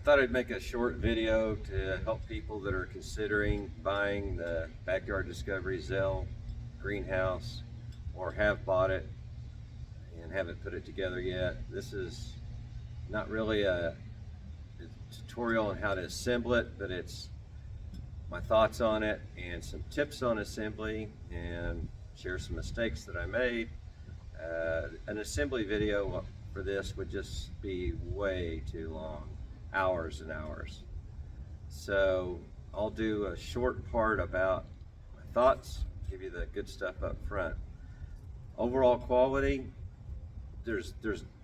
thought I'd make a short video to help people that are considering buying the Backyard Discovery Zalie Greenhouse or have bought it and haven't put it together yet. This is not really a tutorial on how to assemble it, but it's my thoughts on it and some tips on assembly and share some mistakes that I made. An assembly video for this would just be way too long, hours and hours. So I'll do a short part about my thoughts, give you the good stuff up front. Overall quality, there's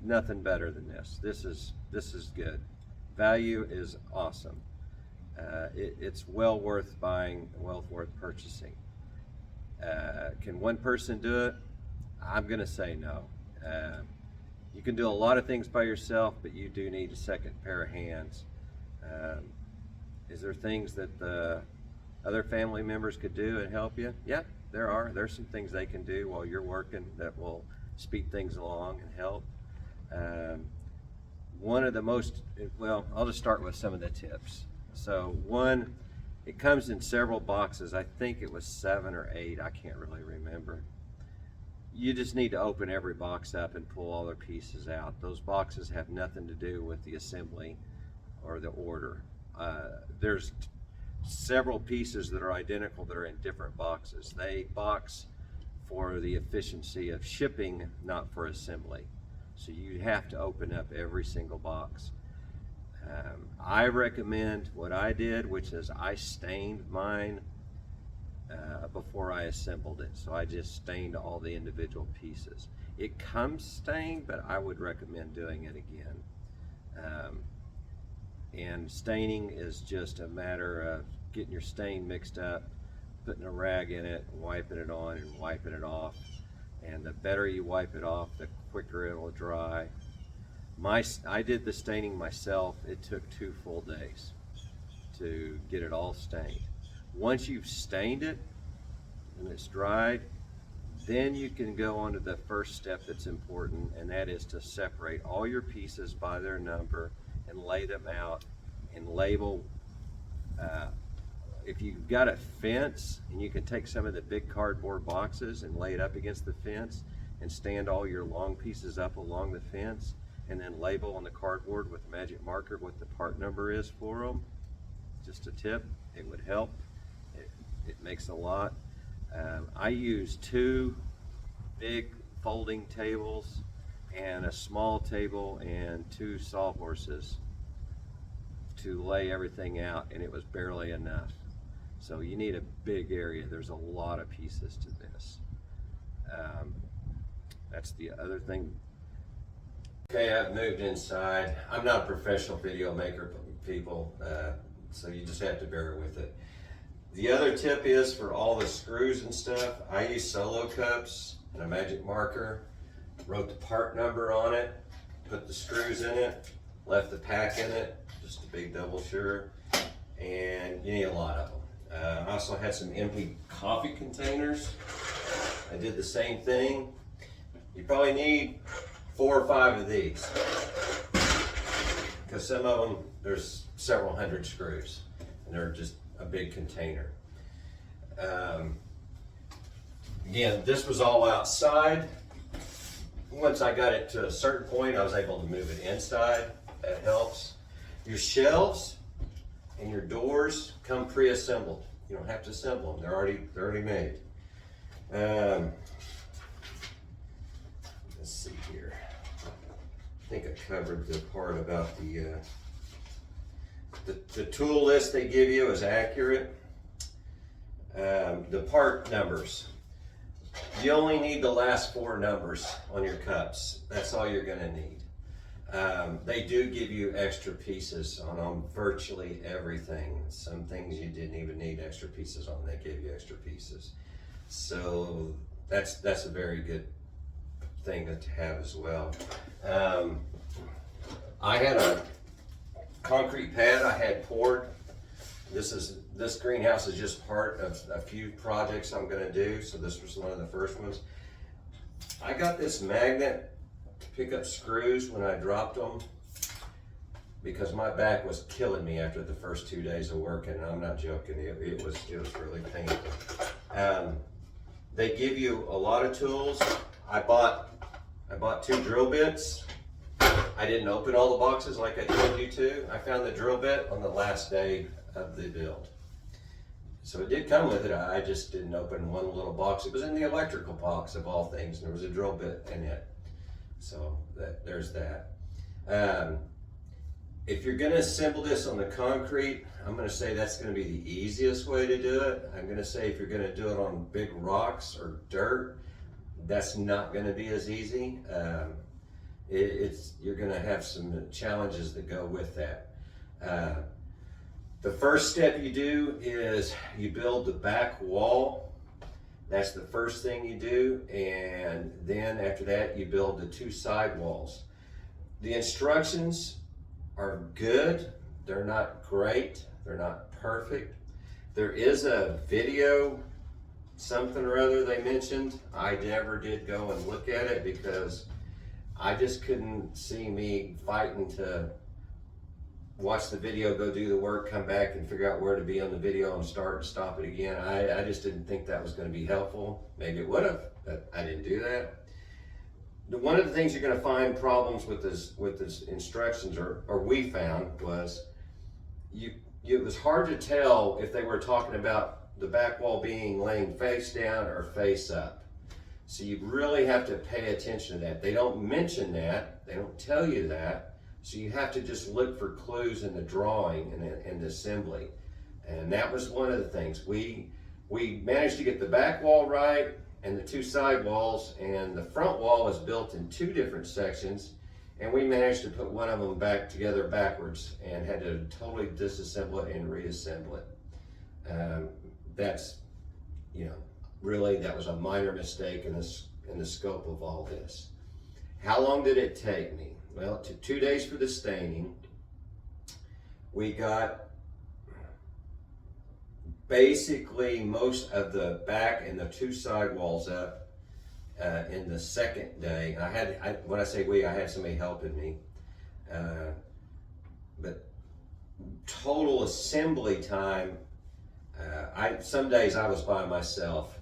nothing better than this. This is good. Value is awesome. It's well worth buying, well worth purchasing. Can one person do it? I'm gonna say no. You can do a lot of things by yourself, but you do need a second pair of hands. Is there things that the other family members could do and help you? Yeah, there are. There's some things they can do while you're working that will speed things along and help. One of the most, well, I'll just start with some of the tips. So one, it comes in several boxes. I think it was 7 or 8, I can't really remember. You just need to open every box up and pull all their pieces out. Those boxes have nothing to do with the assembly or the order. There's several pieces that are identical that are in different boxes. They box for the efficiency of shipping, not for assembly. So you have to open up every single box. I recommend what I did, which is I stained mine before I assembled it. So I just stained all the individual pieces. It comes stained, but I would recommend doing it again. And staining is just a matter of getting your stain mixed up, putting a rag in it, wiping it on and wiping it off. And the better you wipe it off, the quicker it'll dry. I did the staining myself. It took 2 full days to get it all stained. Once you've stained it and it's dried, then you can go on to the first step that's important, and that is to separate all your pieces by their number and lay them out and label. If you've got a fence, and you can take some of the big cardboard boxes and lay it up against the fence and stand all your long pieces up along the fence, and then label on the cardboard with a magic marker what the part number is for them. Just a tip, it would help. It makes a lot. I use 2 big folding tables and a small table and 2 sawhorses to lay everything out, and it was barely enough. So you need a big area. There's a lot of pieces to this. That's the other thing. Okay, I've moved inside. I'm not a professional video maker, people, so you just have to bear with it. The other tip is for all the screws and stuff, I use solo cups and a magic marker, wrote the part number on it, put the screws in it, left the pack in it, just a big double sure, and you need a lot of them. I also had some empty coffee containers. I did the same thing. You probably need 4 or 5 of these, because some of them, there's several hundred screws, and they're just a big container. Again, this was all outside. Once I got it to a certain point, I was able to move it inside. That helps. Your shelves and your doors come pre-assembled. You don't have to assemble them. They're already made. Let's see here. I think I covered the part about the tool list they give you is accurate. The part numbers. You only need the last 4 numbers on your cups. That's all you're gonna need. They do give you extra pieces on virtually everything. Some things you didn't even need extra pieces on, they gave you extra pieces. So that's a very good thing to have as well. I had a concrete pad I had poured. This greenhouse is just part of a few projects I'm gonna do, so this was one of the first ones. I got this magnet to pick up screws when I dropped them. because my back was killing me after the first 2 days of working, and I'm not joking, it was really painful. They give you a lot of tools. I bought 2 drill bits. I didn't open all the boxes like I told you to. I found the drill bit on the last day of the build. So it did come with it, I just didn't open one little box. It was in the electrical box of all things, and there was a drill bit in it. So there's that. If you're gonna assemble this on the concrete, I'm gonna say that's gonna be the easiest way to do it. I'm gonna say if you're gonna do it on big rocks or dirt, that's not gonna be as easy. You're gonna have some challenges that go with that. The first step you do is you build the back wall. That's the first thing you do, and then after that you build the 2 side walls. The instructions are good. They're not great. They're not perfect. There is a video, something or other they mentioned. I never did go and look at it because I just couldn't see me fighting to watch the video, go do the work, come back and figure out where to be on the video and start and stop it again. I just didn't think that was going to be helpful. Maybe it would have, but I didn't do that. One of the things you're going to find problems with this instructions, or we found, was it was hard to tell if they were talking about the back wall being laying face down or face up. So you really have to pay attention to that. They don't mention that. They don't tell you that. So you have to just look for clues in the drawing and the assembly. And that was one of the things. We managed to get the back wall right and the 2 side walls, and the front wall is built in 2 different sections, and we managed to put one of them back together backwards and had to totally disassemble it and reassemble it. That's, really that was a minor mistake in the scope of all this. How long did it take me? Well, it took 2 days for the staining. We got basically most of the back and the 2 side walls up in the second day. When I say we, I had somebody helping me. But total assembly time, some days I was by myself.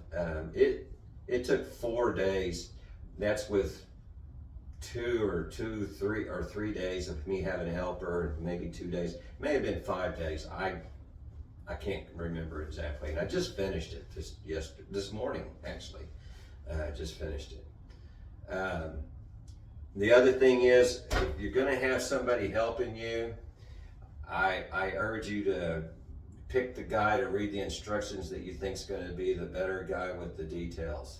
It took 4 days. That's with 3 days of me having a helper, maybe 2 days. May have been 5 days. I can't remember exactly, and I just finished it this morning, actually. Just finished it. The other thing is, if you're going to have somebody helping you, I urge you to pick the guy to read the instructions that you think is going to be the better guy with the details,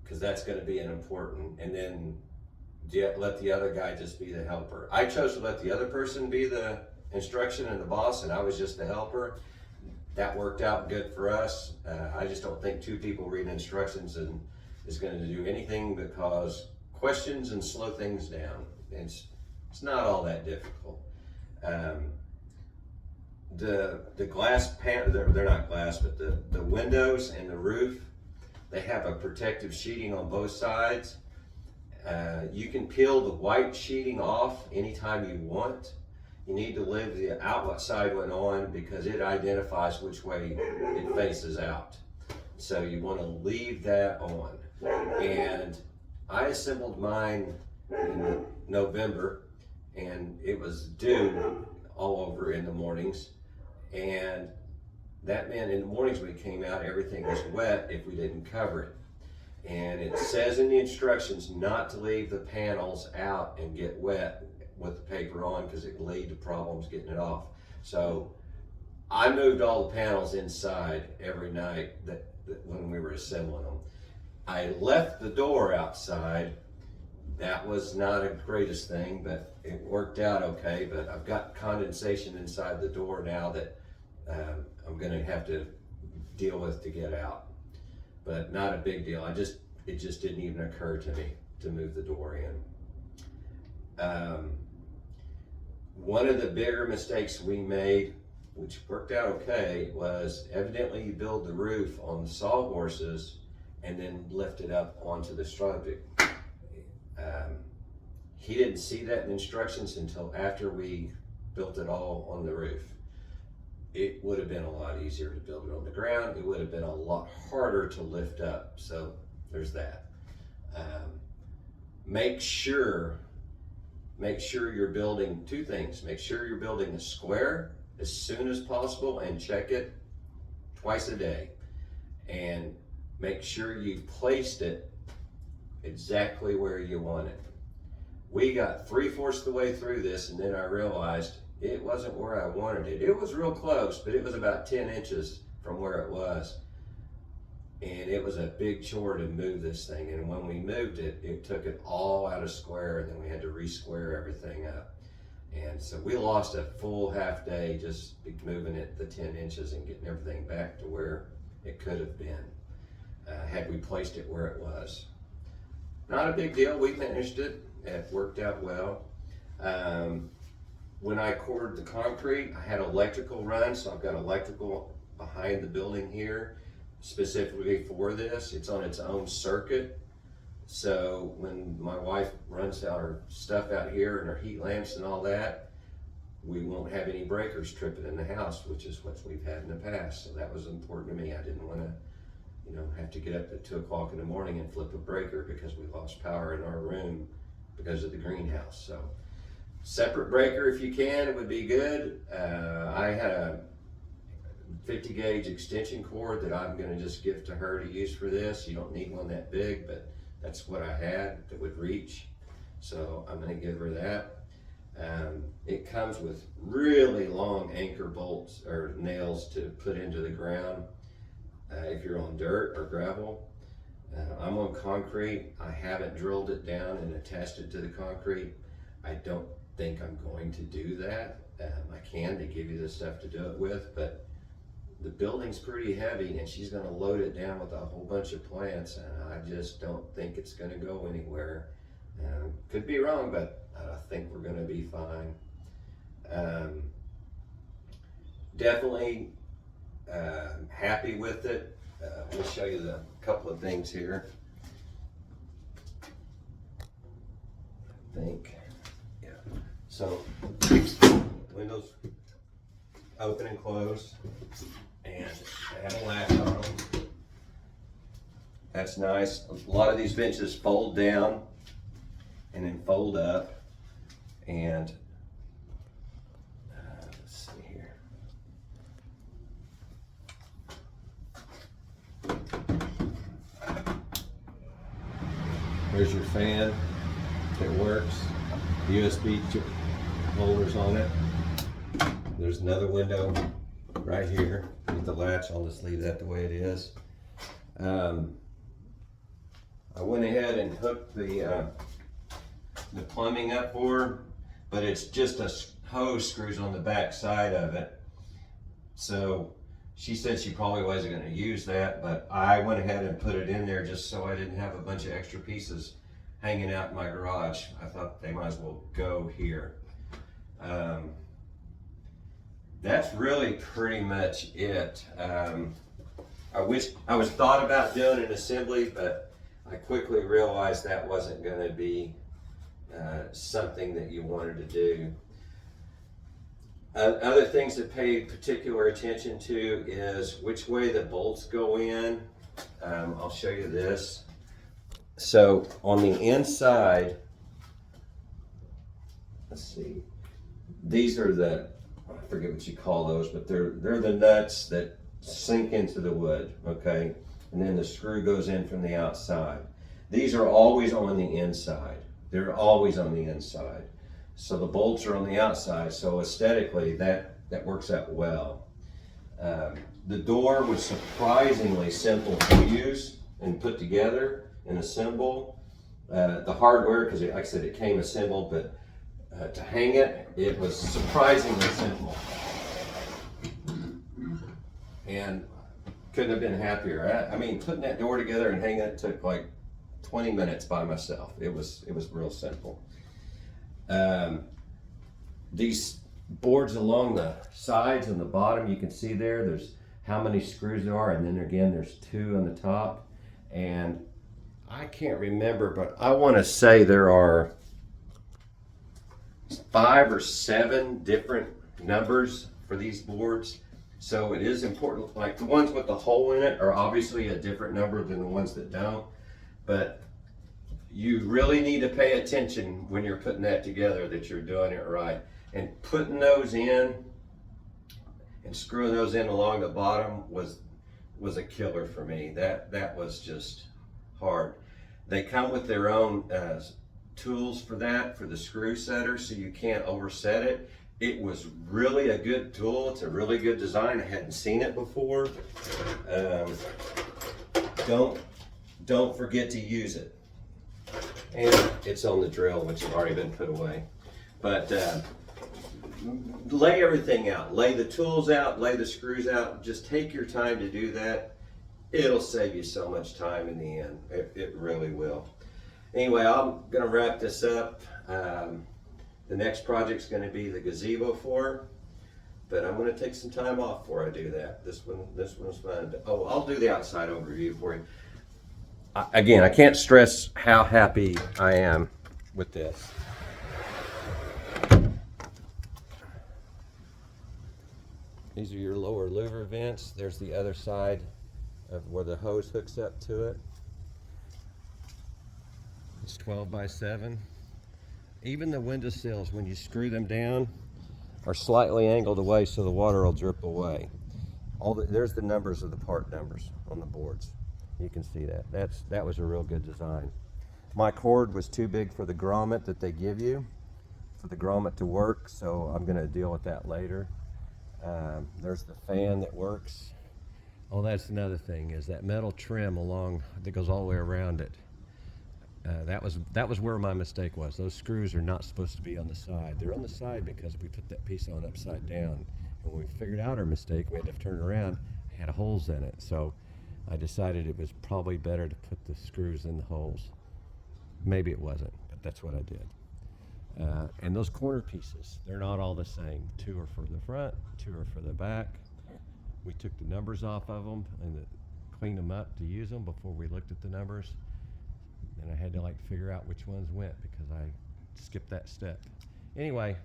because that's going to be an important. And then let the other guy just be the helper. I chose to let the other person be the instruction and the boss, and I was just the helper. That worked out good for us. I just don't think 2 people reading instructions is going to do anything but cause questions and slow things down. It's not all that difficult. The glass they're not glass, but the windows and the roof, they have a protective sheeting on both sides. You can peel the white sheeting off anytime you want. You need to leave the outside one on because it identifies which way it faces out. So you want to leave that on. And I assembled mine in November, and it was due all over in the mornings. And that meant in the mornings when it came out, everything was wet if we didn't cover it. And it says in the instructions not to leave the panels out and get wet with the paper on because it can lead to problems getting it off. So I moved all the panels inside every night that when we were assembling them. I left the door outside. That was not a greatest thing, but it worked out okay. But I've got condensation inside the door now that I'm gonna have to deal with to get out. But not a big deal. It just didn't even occur to me to move the door in. One of the bigger mistakes we made, which worked out okay, was evidently you build the roof on the sawhorses and then lift it up onto the subject. He didn't see that in instructions until after we built it all on the roof. It would have been a lot easier to build it on the ground. It would have been a lot harder to lift up. So there's that. Make sure you're building two things. Make sure you're building a square as soon as possible and check it twice a day. And make sure you placed it exactly where you want it. We got 3/4 of the way through this, and then I realized it wasn't where I wanted it. It was real close, but it was about 10 inches from where it was. And it was a big chore to move this thing. And when we moved it, it took it all out of square, and then we had to re-square everything up. And so we lost a full half day just moving it the 10 inches and getting everything back to where it could have been, had we placed it where it was. Not a big deal, we managed it. It worked out well. When I poured the concrete, I had electrical run, so I've got electrical behind the building here, specifically for this. It's on its own circuit. So when my wife runs our stuff out here and our heat lamps and all that, we won't have any breakers tripping in the house, which is what we've had in the past. So that was important to me. I didn't want to, have to get up at 2 o'clock in the morning and flip a breaker because we lost power in our room because of the greenhouse. So separate breaker if you can, it would be good. I had a 50 gauge extension cord that I'm going to just give to her to use for this. You don't need one that big, but that's what I had that would reach. So I'm going to give her that. It comes with really long anchor bolts or nails to put into the ground if you're on dirt or gravel. I'm on concrete. I haven't drilled it down and attached it to the concrete. I don't think I'm going to do that. I can to give you the stuff to do it with, but the building's pretty heavy and she's going to load it down with a whole bunch of plants, and I just don't think it's going to go anywhere. Could be wrong, but I think we're going to be fine. Definitely happy with it. Let me show you the couple of things here. I think, yeah. So windows open and close, and they have a latch on them. That's nice. A lot of these benches fold down and then fold up, and let's see here. There's your fan that works. USB holders on it. There's another window right here with the latch. I'll just leave that the way it is. I went ahead and hooked the plumbing up for her, but it's just a hose screws on the back side of it. So she said she probably wasn't going to use that, but I went ahead and put it in there just so I didn't have a bunch of extra pieces hanging out in my garage. I thought they might as well go here. That's really pretty much it. I wish I was thought about doing an assembly, but I quickly realized that wasn't going to be something that you wanted to do. Other things to pay particular attention to is which way the bolts go in. I'll show you this. So on the inside, let's see, these are the, I forget what you call those, but they're the nuts that sink into the wood, okay? And then the screw goes in from the outside. These are always on the inside. They're always on the inside. So the bolts are on the outside, so aesthetically that works out well. The door was surprisingly simple to use and put together and assemble. The hardware, because like I said, it came assembled, but to hang it, it was surprisingly simple. And couldn't have been happier. I mean, putting that door together and hanging it took like 20 minutes by myself. It was real simple. These boards along the sides and the bottom, you can see there's how many screws there are, and then again there's 2 on the top, and I can't remember, but I want to say there are 5 or 7 different numbers for these boards. So it is important, like the ones with the hole in it are obviously a different number than the ones that don't, but you really need to pay attention when you're putting that together that you're doing it right. And putting those in and screwing those in along the bottom was a killer for me. That was just hard. They come with their own tools for that, for the screw setter, so you can't overset it. It was really a good tool. It's a really good design. I hadn't seen it before. Don't forget to use it. And it's on the drill, which has already been put away. But lay everything out. Lay the tools out, lay the screws out. Just take your time to do that. It'll save you so much time in the end. It really will. Anyway, I'm gonna wrap this up. The next project's gonna be the gazebo for, but I'm gonna take some time off before I do that. This one's fun. Oh, I'll do the outside overview for you. Again, I can't stress how happy I am with this. These are your lower louver vents. There's the other side of where the hose hooks up to it. It's 12 by 7. Even the windowsills, when you screw them down, are slightly angled away so the water will drip away. There's the numbers of the part numbers on the boards. You can see that. That was a real good design. My cord was too big for the grommet that they give you, for the grommet to work, so I'm going to deal with that later. There's the fan that works. Oh, that's another thing, is that metal trim that goes all the way around it. That was where my mistake was. Those screws are not supposed to be on the side. They're on the side because we put that piece on upside down. And when we figured out our mistake, we had to turn it around. It had holes in it. So I decided it was probably better to put the screws in the holes. Maybe it wasn't, but that's what I did. And those corner pieces, they're not all the same. 2 are for the front, 2 are for the back. We took the numbers off of them and cleaned them up to use them before we looked at the numbers. And I had to figure out which ones went because I skipped that step. Anyway,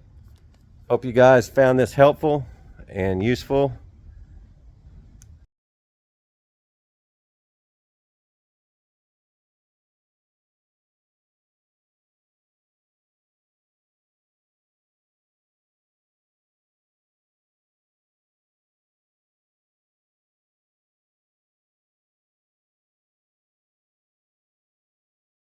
hope you guys found this helpful and useful.